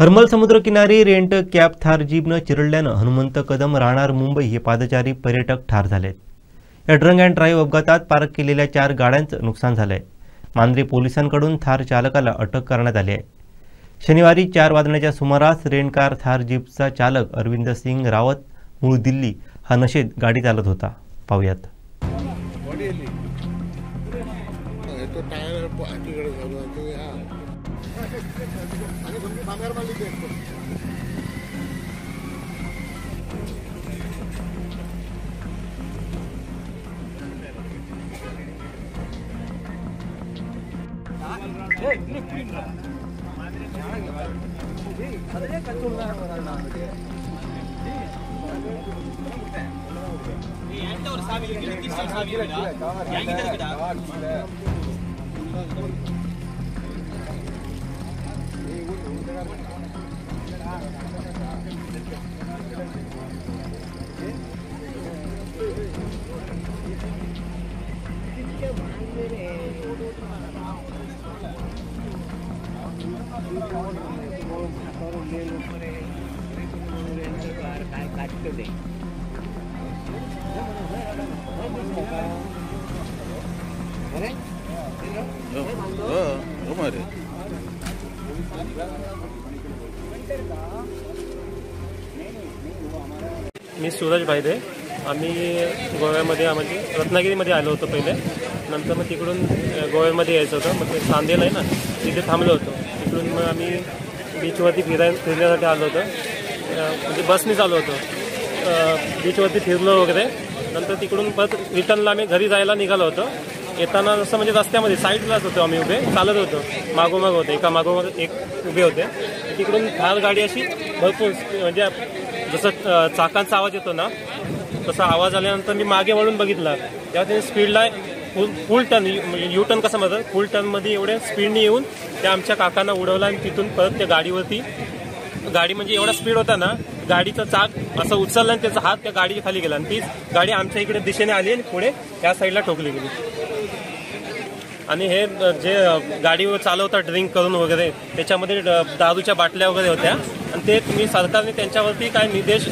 हर्मल समुद्रकिनारी rent cab Thar जीपनं चिरडल्यानं Hanumant Kadam राहणार मुंबई हे पादचारी पर्यटक ठार झालेत। या ड्रंक अँड ड्राईव्ह अपघातात पार्क केलेल्या 4 गाड्यांचं नुकसान झालंय। मांद्रे पोलिसांकडून थार चालकाला अटक करण्यात आली आहे। शनिवारी 4 वाजण्याच्या सुमारास रेंट कार थार जीपचा चालक अरविंद सिंग रावत मूळ दिल्ली हा नशेत गाडी चालत होता। पाहूयात। मी सूरज भाईदे। आम्ही गोव्यामध्ये म्हणजे रत्नागिरीमध्ये आलो होतो पहिले, नंतर मग तिकडून गोव्यामध्ये यायचं होतं। मग ते सांदेल आहे ना, तिथे थांबलो होतो। तिकडून मग आम्ही बीचवरती फिरण्यासाठी आलो होतो, म्हणजे बसनीच आलो होतो। बीचवरती फिरलो वगैरे, नंतर तिकडून परत रिटर्नला आम्ही घरी जायला निघालो होतो। येताना जसं म्हणजे रस्त्यामध्ये साईडलाच होतो आम्ही उभे, चालत होतो। मागोमाग होते, एका मागोमाग एक उभे होते। तिकडून थार गाडी अशी भरपूर म्हणजे जसं चाकांचा आवाज येतो ना, तसा आवाज आल्यानंतर मी मागे वळून बघितला, तेव्हा त्याने स्पीडला फुल टर्न यू टर्न कसं म्हणतात, फुल टर्नमध्ये एवढ्या स्पीडने येऊन त्या आमच्या काकांना उडवला आणि तिथून परत त्या गाडीवरती, गाडी म्हणजे एवढा स्पीड होता ना, गाडीचं चाक असं उचललं आणि त्याचा हात त्या गाडीच्या खाली गेला आणि तीच गाडी आमच्या इकडे दिशेने आली आणि पुढे त्या साईडला ठोकली गेली। आणि हे जे गाडीवर चालवता ड्रिंक करून वगैरे, त्याच्यामध्ये दारूच्या बाटल्या वगैरे होत्या आणि ते तुम्ही सरकारने त्यांच्यावरती काय निर्देश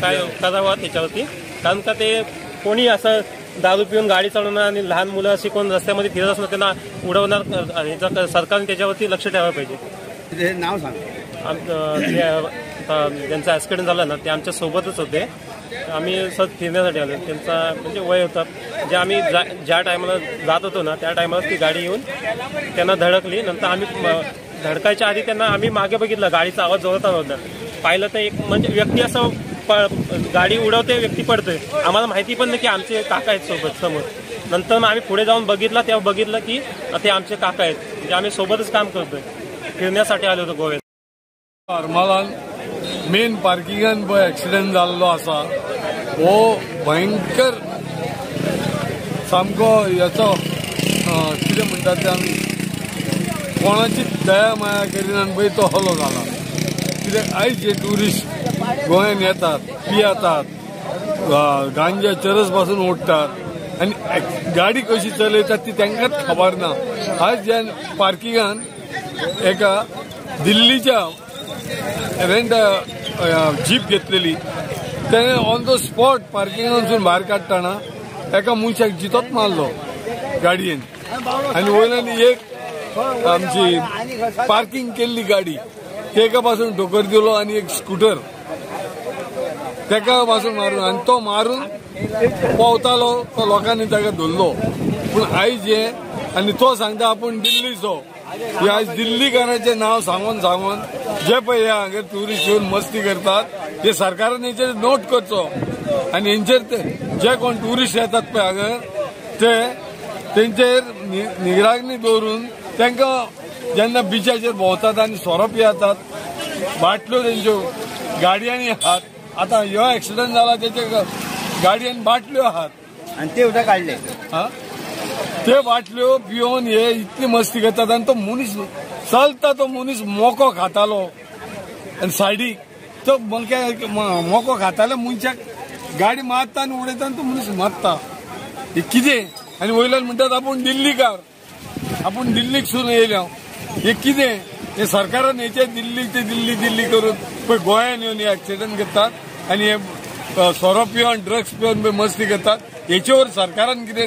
काय करावा त्याच्यावरती, कारण का ते कोणी असं दारू पिऊन गाडी चालवणार आणि लहान मुलं अशी कोण रस्त्यामध्ये फिरत असणार त्यांना उडवणार, सरकारने त्याच्यावरती लक्ष ठेवायला पाहिजे। नाव सांग। ज्यांचा ऍक्सिडेंट झाला ना, ते आमच्या सोबतच होते। आम्ही सहज फिरण्यासाठी आलो। त्यांचा म्हणजे वय होता, जे आम्ही ज्या टायमाला जात होतो ना, त्या टायमाला ती गाडी येऊन त्यांना धडकली। नंतर आम्ही धडकायच्या आधी त्यांना आम्ही मागे बघितलं, गाडीचा आवाज जोरात होता। पाहिलं तर एक म्हणजे व्यक्ती असं गाडी उडवते, व्यक्ती पडतोय। आम्हाला माहिती पण नाही की आमचे काका आहेत सोबत समोर। नंतर मग आम्ही पुढे जाऊन बघितलं, तेव्हा बघितलं की ते आमचे काका आहेत, म्हणजे आम्ही सोबतच काम करतोय, फिरण्यासाठी आलो होतो गोव्यात। हरमलान मेन पार्किंगान पळय ऍक्सिडेंट जाल्लो आसा, हो भयंकर सामको याचो कितें म्हणटात ते आमी कोणाची दया माया करीन आनी पळय तो हलो जाला। कित्याक आयज जे ट्युरिस्ट गोंयांत येतात, पियेतात, गांजा चरस पासून ओडटात आनी गाडी कशी चलयतात ती तांकांच खबर ना। आज ज्या पार्किंगान एका दिल्लीच्या रेंट जीप घेतलेली, त्याने ऑन द स्पॉट पार्किंगांसून भायर काडटाना एका मनशाक जितोच मारलो गाडयेन आनी वयल्यान एक आमची पार्किंग केल्ली गाडी तेका पासून ठोकर दिलो आनी एक स्कूटर तेका पासून मारून आनी तो मारून पावतालो, तो लोकांनी ताका धरलो। पूण आयज हे आनी तो सांगता आपूण दिल्लीचो, हे आज दिल्लीकारांचे नाव सांगून सांगून जे पळय हांगा ट्युरिस्ट येवन मस्ती करतात ते सरकारान हेचेर नोट करचो आनी हेंचेर जे कोण ट्युरिस्ट येतात पळय हांगा ते तेंचेर निगराणी दवरून तांकां जेन्ना बिचाचेर भोंवतात आनी सोरो पियेतात, बाटल्यो तेंच्यो गाडयांनी आहात। आतां ह्यो ऍक्सिडेंट जाला तेचे गाडयेन बाटल्यो आहात आणि ते उदक काढले, ते बाटल्यो पिवन हे इतली मस्ती करतात आनी तो मनीस चलता, तो मनीस मोको खातालो आनी सायडीक तो मोको खाताल्या मनशाक गाडी मारता आनी उडयता आनी तो मनीस मरता। हे कितें आनी वयल्यान म्हणटात आपूण दिल्लीकार, आपूण दिल्लीक सून येयल्या, हे कितें? हे सरकारान हेचे दिल्ली करून पळय गोंयान येवन हे ऍक्सिडेंट करतात आणि हे सोरो पिवन ड्रग्स पिवन मस्ती करतात. हेचेवर सरकारान कितें